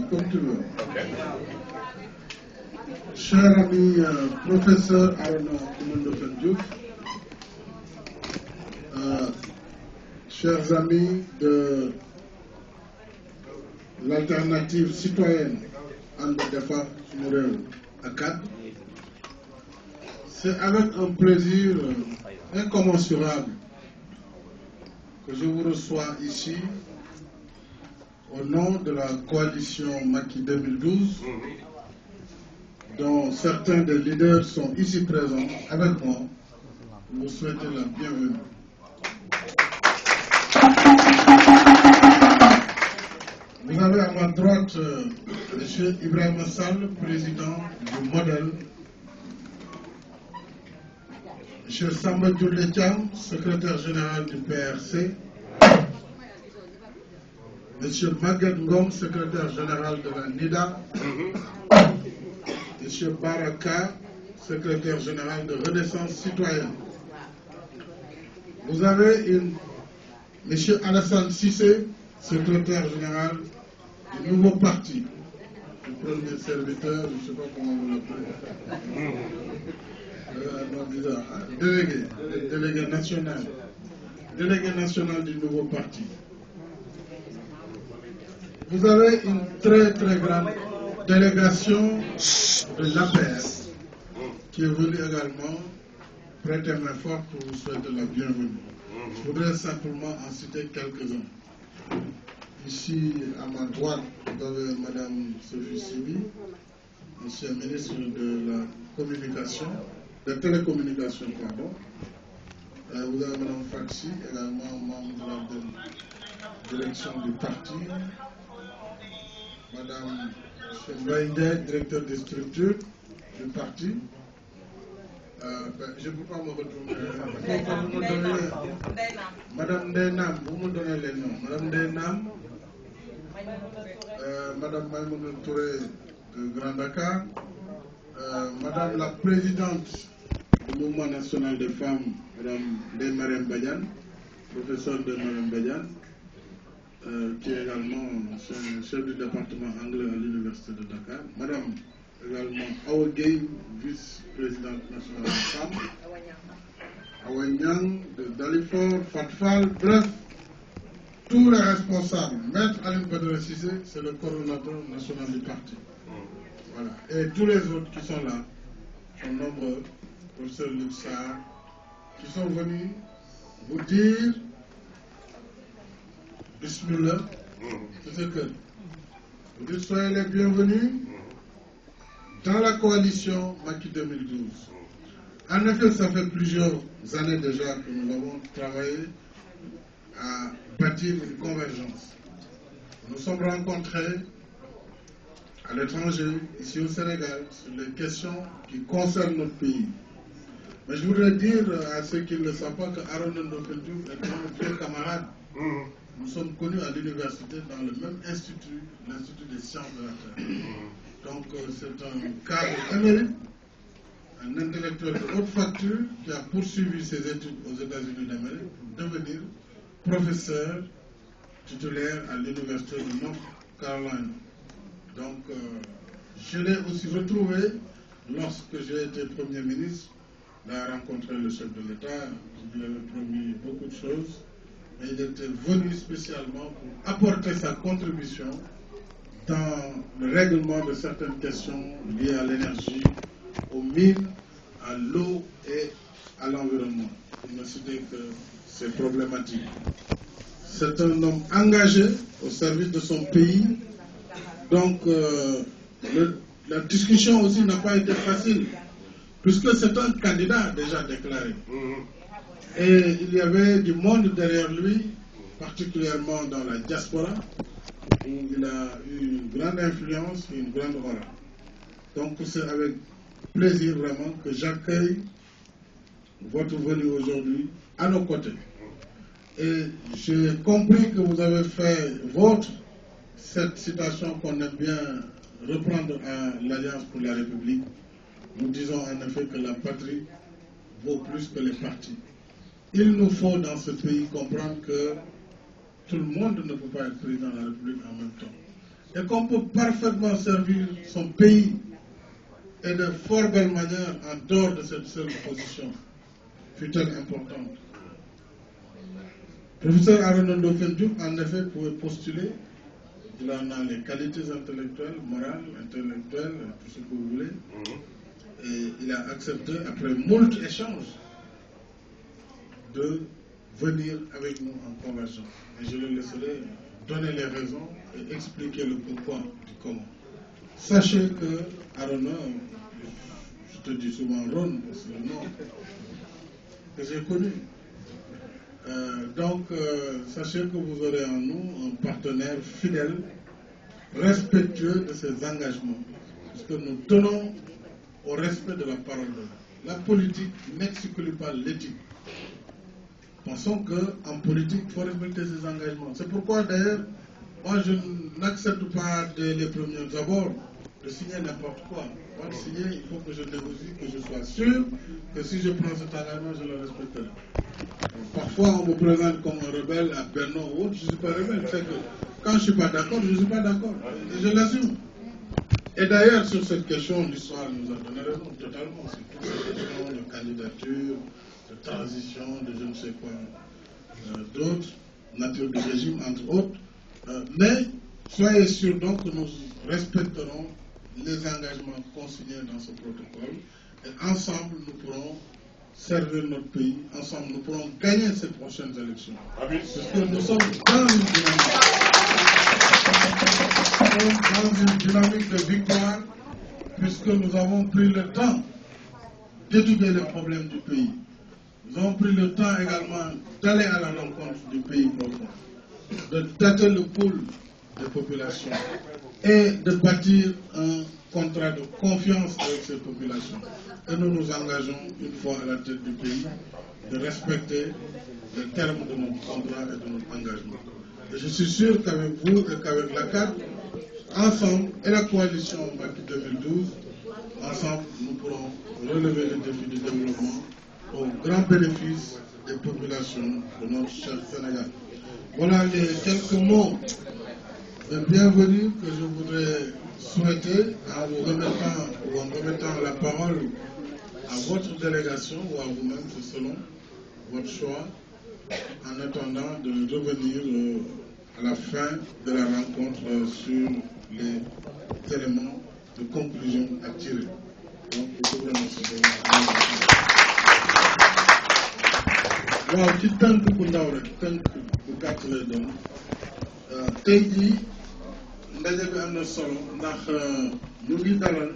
Comme tu veux. Cher ami professeur Arona Koumandofan Diouf, chers amis de l'alternative citoyenne Andefa Mourel Akad, c'est avec un plaisir incommensurable que je vous reçois ici au nom de la coalition Macky 2012, dont certains des leaders sont ici présents avec moi. Vous souhaitez la bienvenue. Vous avez à ma droite M. Ibrahim Sall, président du Modèle, M. Samba Djouletiam, secrétaire général du PRC, M. Maguette Ngom, secrétaire général de la NIDA, M. Baraka, secrétaire général de Renaissance citoyenne. Vous avez M. Alassane Sissé, secrétaire général du nouveau parti, du premier serviteur, je ne sais pas comment vous l'appelez, délégué national du nouveau parti. Vous avez une très grande délégation de l'APR qui est venue également prêter main forte pour vous souhaiter la bienvenue. Je voudrais simplement en citer quelques-uns. Ici, à ma droite, vous avez Mme Sophie Sibi, ancienne ministre de la communication, de télécommunications, pardon. Vous avez Mme Faxi, également membre de la direction du parti. Mme Mbaïndé, directeur des structures du parti. Je ne peux pas me retrouver. Madame Denam, vous me donnez les noms. Madame Denam, Madame Maïmouna Touré de Grand Dakar, Madame la présidente du Mouvement national des femmes, Madame Demarem Badian, professeure Demarem Badian, qui est également chef du département anglais à l'Université de Dakar, Madame également Awa Gueye, vice-présidente nationale des femmes, Awa Nyang de Dalifort, Fatfal, bref, tous les responsables. Maître Aline Badara Cissé, c'est le coordonnateur national du parti. Voilà. Et tous les autres qui sont là sont nombreux, professeur Luxar, qui sont venus vous dire Bismillah, c'est ce que vous dites, soyez les bienvenus dans la coalition Macky 2012. En effet, ça fait plusieurs années déjà que nous avons travaillé à bâtir une convergence. Nous nous sommes rencontrés à l'étranger, ici au Sénégal, sur les questions qui concernent notre pays. Mais je voudrais dire à ceux qui ne le savent pas que Arona Ndofène Diouf est un vieux camarade. Nous sommes connus à l'université dans le même institut, l'Institut des sciences de la Terre. Donc c'est un cadre émérite, un intellectuel de haute facture qui a poursuivi ses études aux États-Unis d'Amérique pour devenir professeur titulaire à l'Université de North Carolina. Donc je l'ai aussi retrouvé lorsque j'ai été Premier ministre. Il a rencontré le chef de l'État, qui lui avait promis beaucoup de choses. Et il était venu spécialement pour apporter sa contribution dans le règlement de certaines questions liées à l'énergie, aux mines, à l'eau et à l'environnement. Il ne citait que ces problématiques. C'est un homme engagé au service de son pays. Donc la discussion aussi n'a pas été facile, puisque c'est un candidat déjà déclaré. Et il y avait du monde derrière lui, particulièrement dans la diaspora, où il a eu une grande influence et une grande aura. Donc c'est avec plaisir vraiment que j'accueille votre venue aujourd'hui à nos côtés. Et j'ai compris que vous avez fait vôtre cette citation qu'on aime bien reprendre à l'Alliance pour la République. Nous disons en effet que la patrie vaut plus que les partis. Il nous faut dans ce pays comprendre que tout le monde ne peut pas être président de la République en même temps. Et qu'on peut parfaitement servir son pays et de fort belle manière en dehors de cette seule position, fut-elle importante. Le professeur Arona Ndofène Diouf, en effet, pouvait postuler. Il en a les qualités intellectuelles, morales, intellectuelles, tout ce que vous voulez. Et il a accepté, après moult échanges, de venir avec nous en convergence. Et je le laisserai donner les raisons et expliquer le pourquoi du comment. Sachez que Arona, je te dis souvent Ron, c'est le nom que j'ai connu. Donc, sachez que vous aurez en nous un partenaire fidèle, respectueux de ses engagements, parce que nous tenons au respect de la parole de l'homme. La politique n'exclut pas l'éthique. Pensons qu'en politique, il faut respecter ses engagements. C'est pourquoi, d'ailleurs, moi, je n'accepte pas dès les premiers abords de signer n'importe quoi. Pour le signer, il faut que je négocie, que je sois sûr que si je prends cet engagement, je le respecterai. Parfois, on me présente comme un rebelle à Bernon ou autre. Je ne suis pas rebelle. C'est que quand je ne suis pas d'accord, je ne suis pas d'accord. Et je l'assume. Et d'ailleurs, sur cette question, l'histoire nous a donné raison totalement. Sur toutes ces questions de candidature, de transition, de je ne sais quoi, d'autres, nature de régime, entre autres. Mais soyez sûrs donc que nous respecterons les engagements consignés dans ce protocole. Et ensemble, nous pourrons servir notre pays. Ensemble, nous pourrons gagner ces prochaines élections. Parce que nous sommes dans une dynamique de victoire, puisque nous avons pris le temps d'étudier les problèmes du pays. Nous avons pris le temps également d'aller à la rencontre du pays profond, de tâter le pouls des populations et de bâtir un contrat de confiance avec ces populations. Et nous nous engageons, une fois à la tête du pays, de respecter les termes de notre contrat et de notre engagement. Et je suis sûr qu'avec vous et qu'avec la CAD, ensemble, et la coalition Macky 2012, ensemble, nous pourrons relever les défis du développement au grand bénéfice des populations de notre cher Sénégal. Voilà les quelques mots de bienvenue que je voudrais souhaiter en vous remettant ou en remettant la parole à votre délégation ou à vous-même, c'est selon votre choix, en attendant de revenir à la fin de la rencontre sur les éléments de conclusion à tirer. Donc, je vous remercie. waaw ci tënk bu ndaw rek tënk bu gàtt lay doon tey jii ndaje bi am na solo ndax ñu ngi dalal